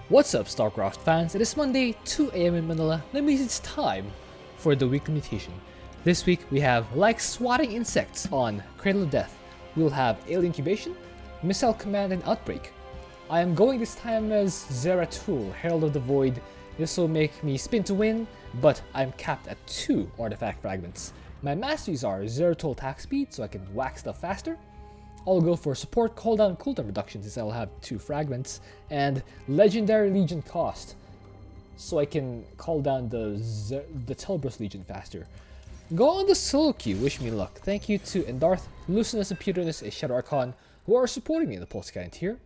What's up, Starcraft fans? It is Monday, 2 AM in Manila. That means it's time for the weekly mutation. This week we have like swatting insects on Cradle of Death. We will have Alien Incubation, Missile Command, and Outbreak. I am going this time as Zeratul, Herald of the Void. This will make me spin to win, but I'm capped at 2 artifact fragments. My masteries are Zeratul attack speed, so I can whack stuff faster. I'll go for support cooldown reduction since I'll have 2 fragments, and legendary legion cost, so I can call down the Telbrus Legion faster. Go on the solo queue, wish me luck. Thank you to Endarth, Lucinus, and Pewternus, a Shadow Archon, who are supporting me in the Pulse-Scanning tier.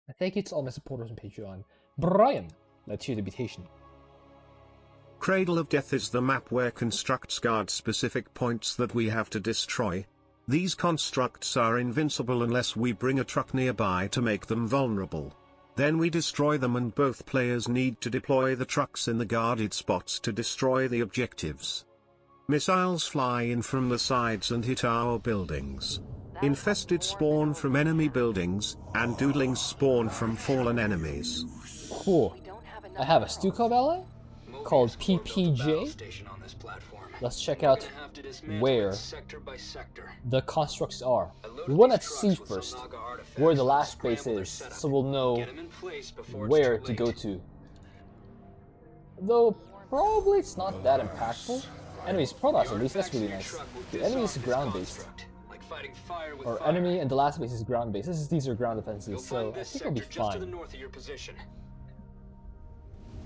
And thank you to all my supporters on Patreon. Brian, let's hear the mutation. Cradle of Death is the map where constructs guard specific points that we have to destroy. These constructs are invincible unless we bring a truck nearby to make them vulnerable. Then we destroy them and both players need to deploy the trucks in the guarded spots to destroy the objectives. Missiles fly in from the sides and hit our buildings. Infested spawn from enemy buildings, and Broodlings spawn from fallen enemies. Cool. I have a Stukov ally called PPJ. Let's check out where the constructs are. We want to see first where the last base is, so we'll know where to go to. Though probably it's not that impactful. Enemies Protoss, at least, that's really nice. The enemy is ground based. Or enemy and the last base is ground based. These are ground defenses, so I think I'll be fine.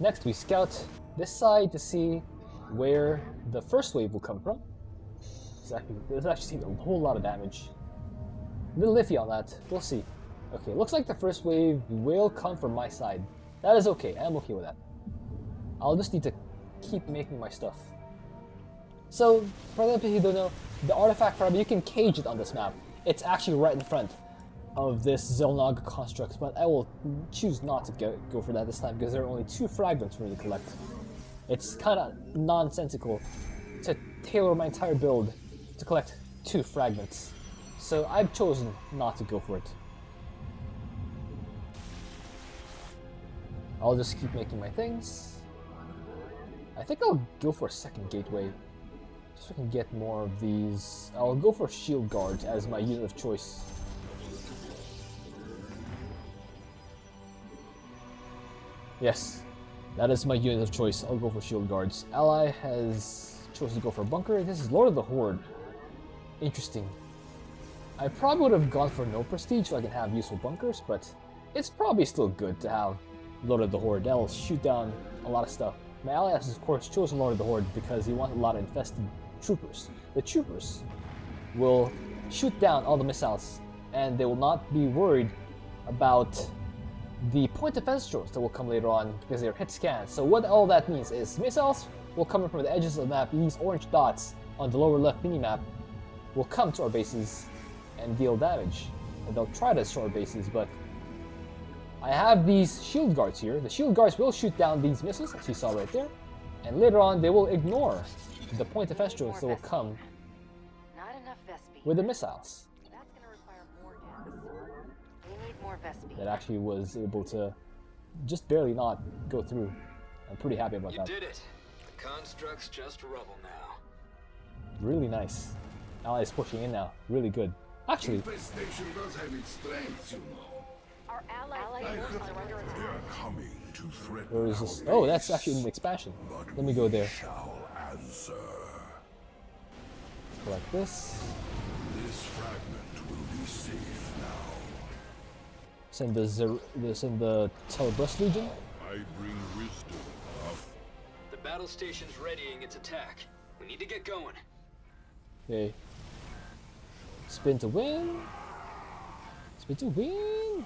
Next we scout this side to see where the first wave will come from. There's actually a whole lot of damage. A little iffy on that, we'll see. Okay, looks like the first wave will come from my side. That is okay, I'm okay with that. I'll just need to keep making my stuff. So, for the people who don't know, the artifact fragment, you can cage it on this map. It's actually right in front of this Xel'Naga construct, but I will choose not to go for that this time because there are only 2 fragments for me to collect. It's kind of nonsensical to tailor my entire build to collect 2 fragments. So I've chosen not to go for it. I'll just keep making my things. I think I'll go for a second gateway, just so I can get more of these. I'll go for shield guards as my unit of choice. Yes. That is my unit of choice. I'll go for shield guards. Ally has chosen to go for a bunker. This is Lord of the Horde. Interesting. I probably would have gone for no prestige so I can have useful bunkers, but it's probably still good to have Lord of the Horde. That'll shoot down a lot of stuff. My ally has, of course, chosen Lord of the Horde because he wants a lot of infested troopers. The troopers will shoot down all the missiles, and they will not be worried about the point defense drones that will come later on because they are hit scans. So what all that means is missiles will come in from the edges of the map. These orange dots on the lower left mini-map will come to our bases and deal damage. And they'll try to destroy our bases, but I have these shield guards here. The shield guards will shoot down these missiles, as you saw right there, and later on they will ignore the point defense drones that will come with the missiles. That actually was able to just barely not go through. I'm pretty happy about that. You did it. The construct's just rubble now. Really nice. Ally is pushing in now. Really good. Actually, Infestation does have its strengths, you know. Our allied forces are under attack. They are coming to threaten where is this? Oh, that's actually an expansion. Let me go there. shall answer. Like this. This fragment will be safe now. Send the Telbrus Legion. I bring wisdom. The battle station's readying its attack. We need to get going. Okay. Spin to win. Spin to win.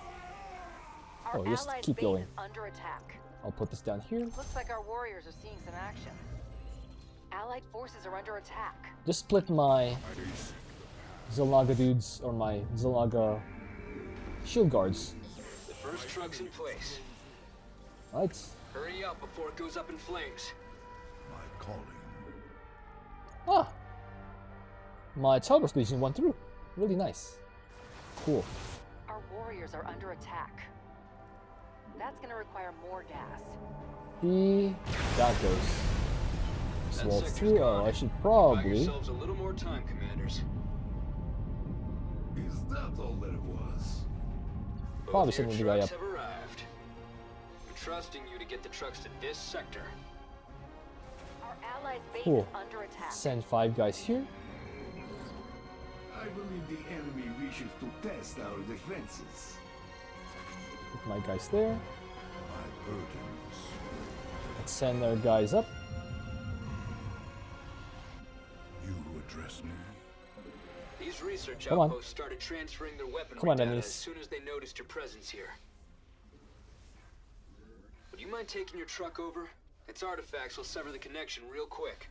Our Just allied keep base going. is under attack. I'll put this down here. Looks like our warriors are seeing some action. Allied forces are under attack. Just split my Xel'Naga dudes or my Xel'Naga shield guards. The first truck's in place. Right. Hurry up before it goes up in flames. My calling. Ah. My Telbrus Legion went through. Really nice. Cool. Our warriors are under attack. That's gonna require more gas. That goes. That Swap sector's through. gone. Oh, I should Buy probably. yourselves a little more time, commanders. Is that all that it was? Probably Both your sending the guy trucks up. have arrived. I'm trusting you to get the trucks to this sector. Our allies' base Cool. is under attack. Send 5 guys here. I believe the enemy wishes to test our defenses. Put my guys there. My burdens. Let's send our guys up. You address me. These research Come on. outposts started transferring their weaponry Come on, data enemies. as soon as they noticed your presence here. Would you mind taking your truck over? Its artifacts will sever the connection real quick.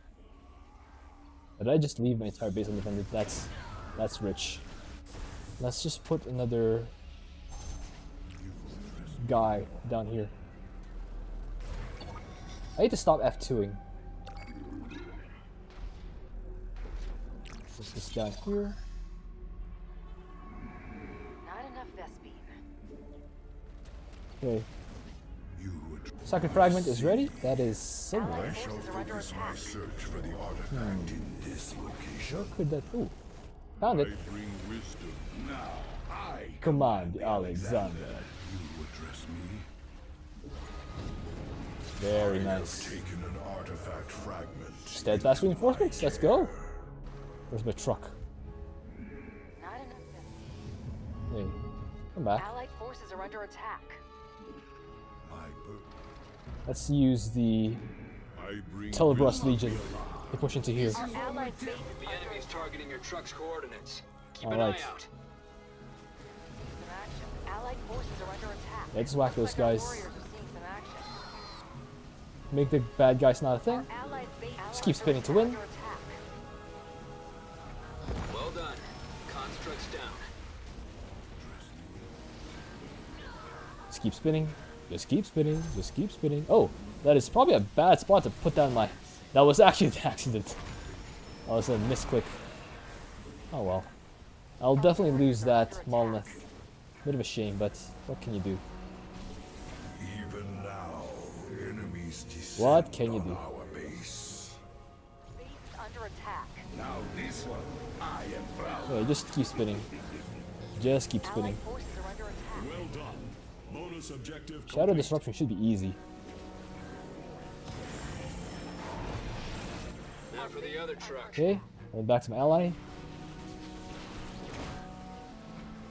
Did I just leave my entire base undefended? That's rich. Let's just put another guy down here. I need to stop F2ing. Put this down here. Not enough Vespine. Okay. You address. Second fragment is ready. That is somewhere. Allied I shall forces are under focus my attack. search for the artifact in this location. Where could that? Ooh, found it. bring wisdom. Now I Command Alexander. You address me. Very I nice. have taken an artifact fragment. Steadfast reinforcements. Let's go. Where's my truck? Not enough Vespine. Hey, come back. Allied forces are under attack. My burden. Let's use the I bring Telebrust Legion to push into here. Our allied base is The under enemy's targeting your truck's coordinates. Keep an Alright. eye out. some action. Allied forces are under attack. Let's whack those Looks like our guys. warriors are seeing some action. Make the bad guys not a thing. Allied base Just keep spinning to win. under attack. Well done. Constructs down. Just keep spinning. Just keep spinning. Just keep spinning. Oh, that is probably a bad spot to put down my... That was actually an accident. That was a misclick. Oh well. I'll definitely lose that monolith. Bit of a shame, but what can you do? Even now, enemies descend What can you on do? our base. Base is under attack. Now this one, I am proud. Yeah, just keep spinning. Just keep Allied spinning. forces are under attack. Well done. Bonus objective Shadow Disruption should be easy. Now for the other truck. Okay, going back to my ally.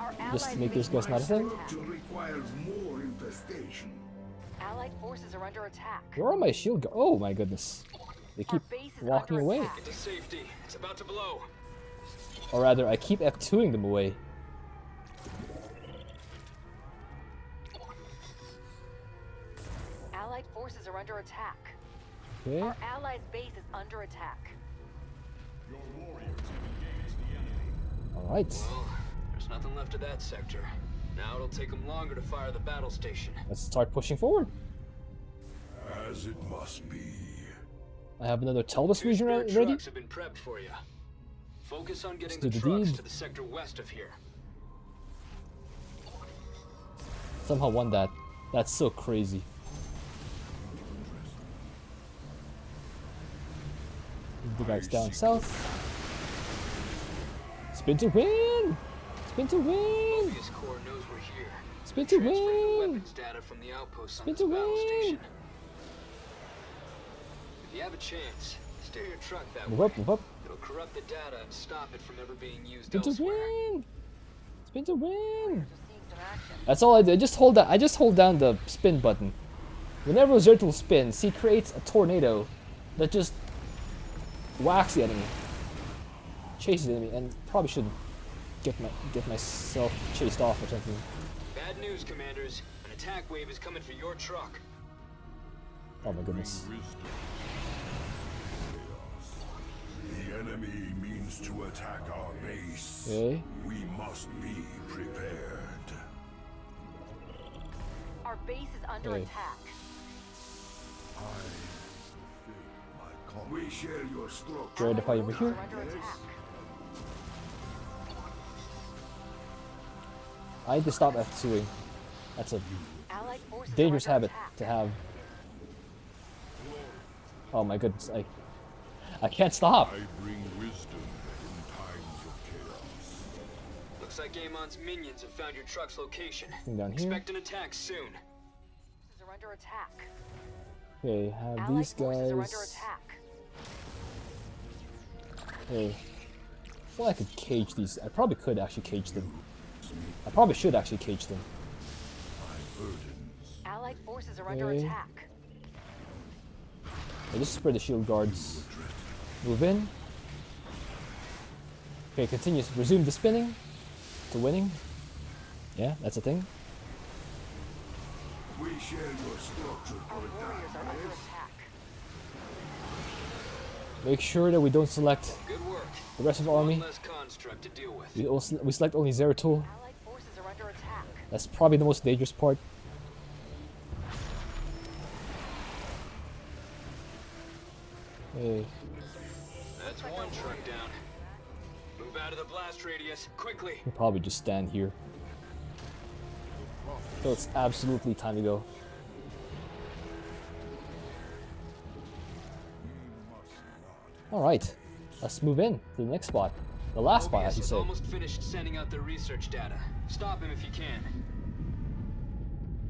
Our Just allied make base those guys is not a under thing. attack. requires more infestation. Allied forces are under attack. Where are my shield guards? Oh my goodness. They Our keep base is walking under away. attack. Get to safety. It's about to blow. Or rather, I keep F2ing them away. Allied forces are under attack. Okay. Our allies' base is under attack. Alright. Well, there's nothing left of that sector. Now it'll take them longer to fire the battle station. Let's start pushing forward. As it must be. I have another Telbus Two region spare ready. trucks have been prepped for you. Focus on getting do the the trucks deed. to the sector west of here. Somehow won that. That's so crazy. Move the guys down south. Spin to win! Spin to win! Mobius Corps knows we're here. Spin to Transferring the win! weapons data from the outposts on Spin this to battle win! station. If you have a chance, steer your truck that Move way. up, move up. It'll corrupt the data and stop it from ever being used Spin to elsewhere. win! Spin to win! Just seeing some action. That's all I do. I just hold down the spin button. Whenever Zertul spins, he creates a tornado that just whacks the enemy, chases the enemy, and probably should get myself chased off or something. Bad news, commanders. An attack wave is coming for your truck. Oh my goodness. The enemy means to attack our base. Okay. We must be prepared. Our base is under Hey. attack. We share your stroke. Try to fight over Forces here. are under attack. I need to stop F2ing. That's a Allied forces forces dangerous are under habit attack. to have. Oh my goodness, I can't stop. I bring wisdom in times of chaos. Looks like Amon's minions have found your truck's location. Thing down here. Expect an attack soon. Forces are under attack. Okay, have Allied these forces are under guys. attack. Okay. Well, I could cage these. I probably could actually cage them. I probably should actually cage them. Allied forces are under Okay. attack. Okay, just spread the shield guards. Move in. Okay, continue. Resume the spinning to winning. Yeah, that's a thing. We share your structure Our for a warriors are time, under yes? attack. Make sure that we don't select Good work. the rest of the One army. less construct to deal with. We select only Zeratul. Allied forces are under attack. That's probably the most dangerous part. Hey, That's one truck down. Move out of the blast radius, quickly. we'll probably just stand here. So it's absolutely time to go. Alright, let's move in to the next spot. The last spot, I OBS should is say. almost finished sending out their research data. Stop him if you can.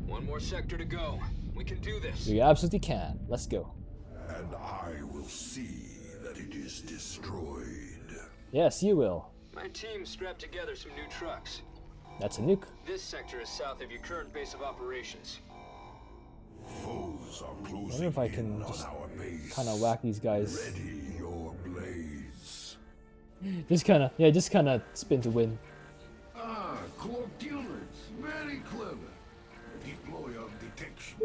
One more sector to go. We can do this. We absolutely can. Let's go. And I will see that it is destroyed. Yes, you will. My team strapped together some new trucks. That's a nuke. This sector is south of your current base of operations. Foes are I closing wonder if I in can on just our base. kind of whack these guys. Ready your blades. Just kind of, yeah, just kind of spin to win. Ah, cloaked units. Very clever. Deploy of detection.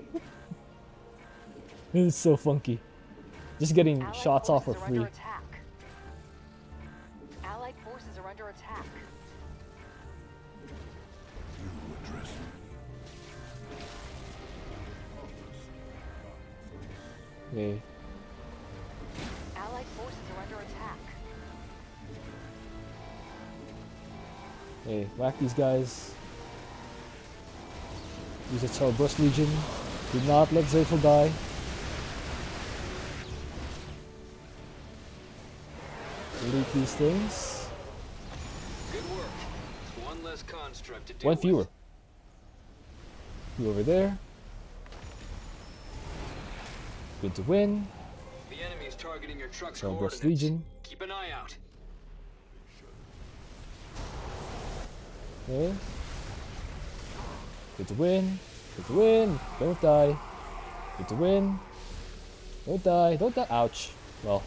This is so funky. Just getting Allied shots off for forces are free. under attack. Allied forces are under attack. You address me. Okay. Allied forces are under attack. Okay, whack these guys. Use a Celebros Legion. Do not let Zertal die. Delete these things. Good work. One less construct to deal One with. fewer. You over there. Good to win. The enemy is targeting your truck's Celebros coordinates. Legion. Keep an eye out. Okay. Good to win. Good to win. Don't die. Good to win. Don't die. Don't die. Ouch. Well,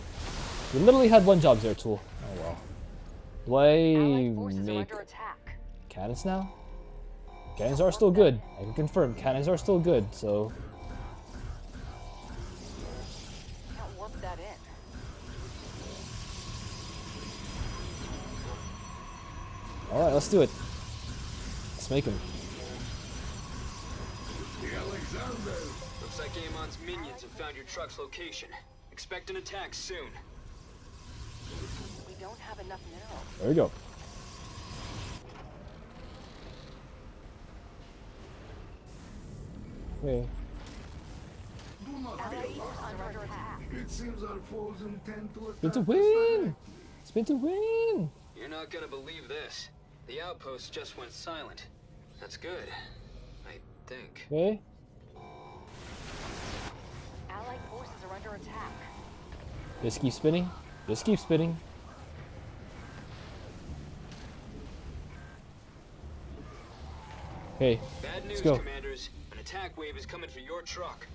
we literally had one job there, Tool. Oh well. Do I Allied forces are make under attack. cannons now? Cannons are still good. I can confirm. Cannons are still good, so. Can't warp that in. Alright, let's do it. Let's make them. The Alexander. Looks like Amon's minions have found your truck's location. Expect an attack soon. We don't have enough minerals. There we go. Okay. Do not Allied be forces alarmed. are under attack. It seems our foes intend to attack Spin to us win! directly. Spin to win! You're not gonna believe this. The outpost just went silent. That's good. I think. Okay. Allied forces are under attack. Just keep spinning. Just keep spinning. Okay, Bad news, go. commanders. An attack wave is coming for your truck.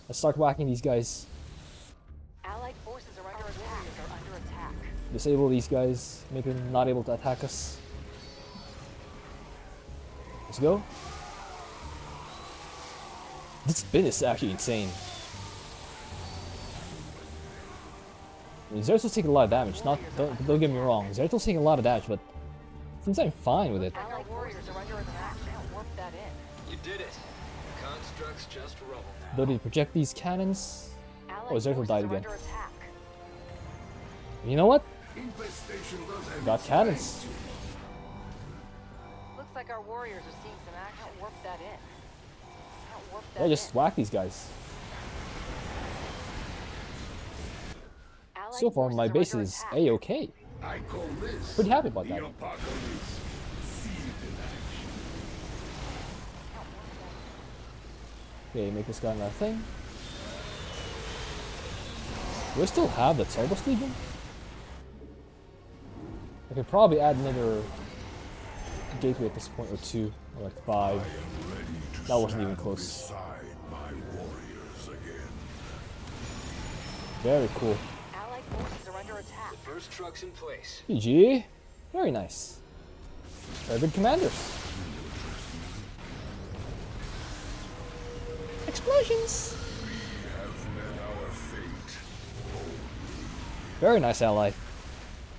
let's start whacking these guys. Allied forces are under attack. Are under attack. Disable these guys. Make them not able to attack us. Let's go. This spin is actually insane. I mean, Zertal's taking a lot of damage. Don't get me wrong. Zertal's taking a lot of damage, but since I'm fine with it. Allied warriors are under attack. Can't warp that in. You did it. Construct's just rubble now. Don't need to project these cannons. Allied Oh, Zertal forces died are again. under attack. You know what? Infestation does have Got its cannons. strengths. Looks like our warriors are seeing some action. Can't warp that in. Yeah, just whack these guys. Allied So far, my forces are base under is attack. A-okay. I call this Pretty happy about the that. apocalypse. Sealed in action. Okay, make this guy another thing. Do I still have the Cerberus Legion? I could probably add another gateway at this point, or 2, or like 5. That wasn't even close. Beside my warriors again. Very cool. Allied forces are under attack. The first truck's in place. GG. Very nice. Very good commanders. Explosions. Have met our fate. Very nice ally.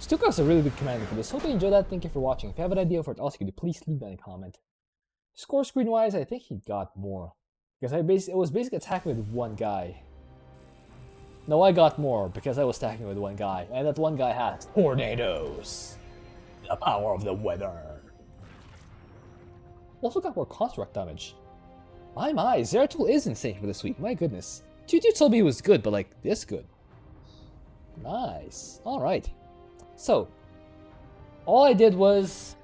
Stuka's a really good commander for this. Hope you enjoyed that. Thank you for watching. If you have an idea for it also, could you please leave that in a comment. Score screen wise, I think he got more. Because it was basically attacking with one guy. No, I got more because I was attacking with one guy. And that one guy has tornadoes. The power of the weather. Also got more construct damage. My, Zeratul is insane for this week. My goodness. Tutu told me he was good, but like this good. Nice. Alright. So, all I did was...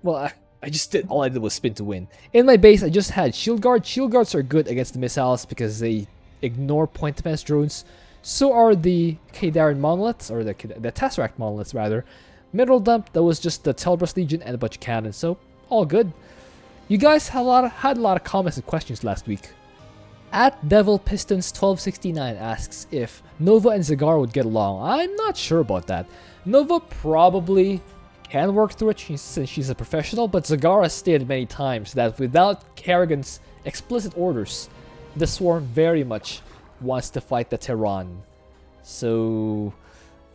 Well, I just did... All I did was spin to win. In my base, I just had Shield Guard. Shield Guards are good against the missiles because they ignore point defense drones. So are the Kadaran monoliths, or the Tesseract monoliths, rather. Mineral Dump, that was just the Cerberus Legion and a bunch of cannons, so all good. You guys had a lot of comments and questions last week. At Devil Pistons 1269 asks if Nova and Zagara would get along. I'm not sure about that. Nova probably can work through it since she's a professional, but Zagara stated many times that without Kerrigan's explicit orders, the Swarm very much wants to fight the Terran. So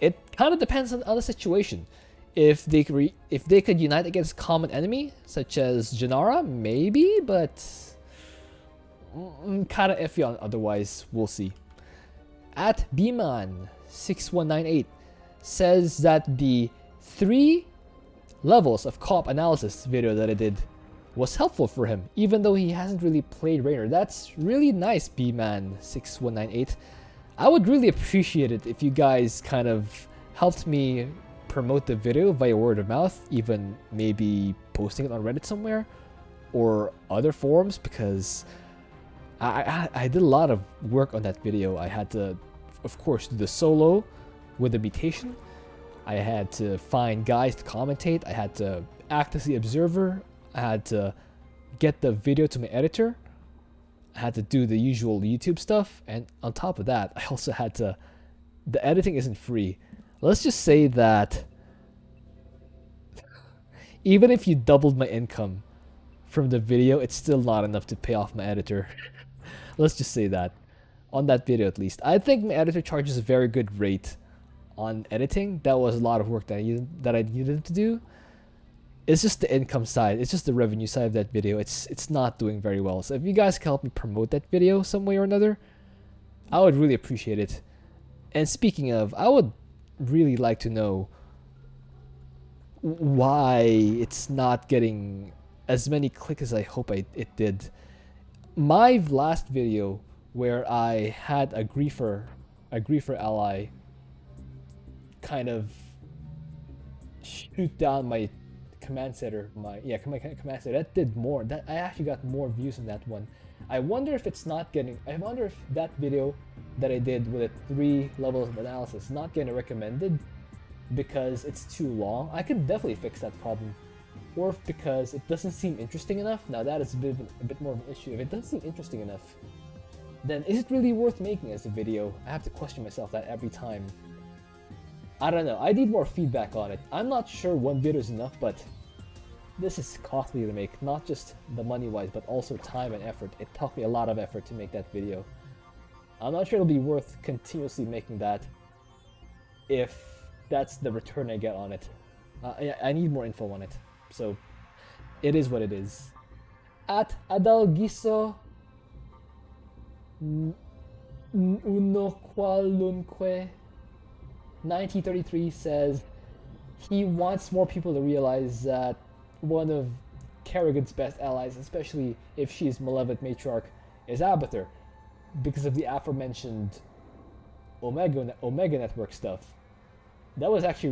it kind of depends on the situation. If they could unite against a common enemy, such as Janara, maybe, but kind of iffy on otherwise. We'll see. At Bman6198 says that the 3 levels of co-op analysis video that I did was helpful for him, even though he hasn't really played Raynor. That's really nice, Bman6198. I would really appreciate it if you guys kind of helped me promote the video via word of mouth, even maybe posting it on Reddit somewhere or other forums, because I did a lot of work on that video. I had to, of course, do the solo with the Mutation. I had to find guys to commentate. I had to act as the observer. I had to get the video to my editor. I had to do the usual YouTube stuff. And on top of that, I also had to... The editing isn't free. Let's just say that even if you doubled my income from the video, it's still not enough to pay off my editor. Let's just say that. On that video at least. I think my editor charges a very good rate on editing. That was a lot of work that I needed to do. It's just the income side. It's just the revenue side of that video. It's not doing very well. So if you guys can help me promote that video some way or another, I would really appreciate it. And speaking of, I would really like to know why it's not getting as many clicks as I hope it did. My last video where I had a griefer ally kind of shoot down my command center, command center, that did more. That I actually got more views on that one. I wonder if that video that I did with the 3 levels of analysis is not getting recommended because it's too long. I could definitely fix that problem. Or if because it doesn't seem interesting enough. Now that is a bit more of an issue. If it doesn't seem interesting enough, then is it really worth making as a video? I have to question myself that every time. I don't know. I need more feedback on it. I'm not sure one video is enough, but this is costly to make. Not just the money-wise, but also time and effort. It took me a lot of effort to make that video. I'm not sure it'll be worth continuously making that if that's the return I get on it. I need more info on it. So, it is what it is. At Adalgiso Unoqualunque 1933 says he wants more people to realize that one of Kerrigan's best allies, especially if she's Malevolent Matriarch, is Abathur, because of the aforementioned Omega Network stuff. That was actually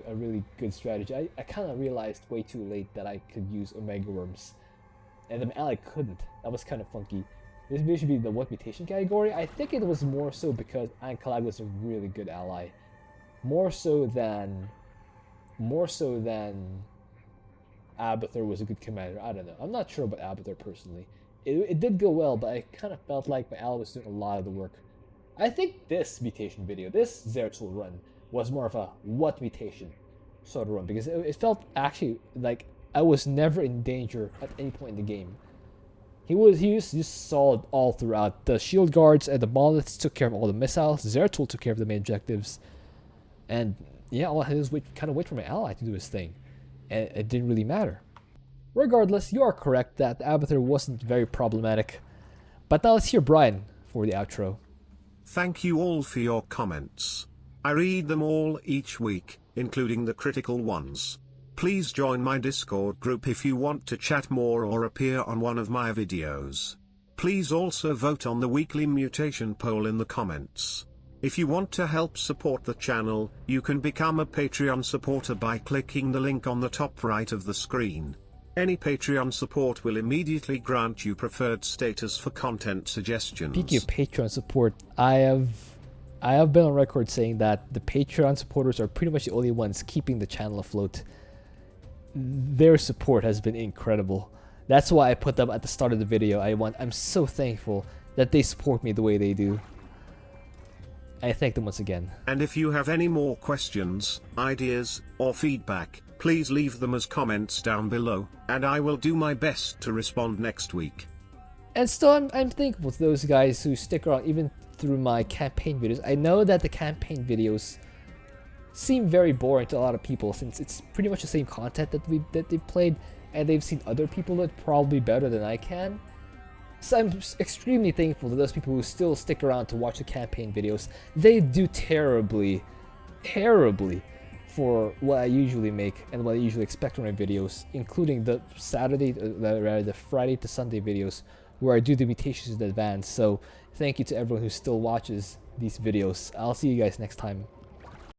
a really good strategy. I kind of realized way too late that I could use Omega Worms, and the ally couldn't. That was kind of funky. This video should be the what mutation category. I think it was more so because Ankalag was a really good ally, more so than Abathur was a good commander. I don't know. I'm not sure about Abathur personally. It did go well, but I kind of felt like my ally was doing a lot of the work. I think this mutation video, this Zeratul run, was more of a what mutation sort of run, because it felt actually like I was never in danger at any point in the game. He was just solid all throughout. The shield guards and the monoliths took care of all the missiles. Zeratul took care of the main objectives, and yeah, all I had to do was wait for my ally to do his thing, and it didn't really matter. Regardless, you are correct that Abathur wasn't very problematic. But now let's hear Brian for the outro. Thank you all for your comments. I read them all each week, including the critical ones. Please join my Discord group if you want to chat more or appear on one of my videos. Please also vote on the weekly mutation poll in the comments. If you want to help support the channel, you can become a Patreon supporter by clicking the link on the top right of the screen. Any Patreon support will immediately grant you preferred status for content suggestions. Speaking of Patreon support, I have been on record saying that the Patreon supporters are pretty much the only ones keeping the channel afloat. Their support has been incredible. That's why I put them at the start of the video. I'm so thankful that they support me the way they do. I thank them once again. And if you have any more questions, ideas, or feedback, please leave them as comments down below, and I will do my best to respond next week. And still, I'm thankful to those guys who stick around even through my campaign videos. I know that the campaign videos seem very boring to a lot of people, since it's pretty much the same content that they've played, and they've seen other people do it probably better than I can. So I'm extremely thankful to those people who still stick around to watch the campaign videos. They do terribly for what I usually make and what I usually expect from my videos, including the Friday to Sunday videos where I do the mutations in advance. So thank you to everyone who still watches these videos. I'll see you guys next time.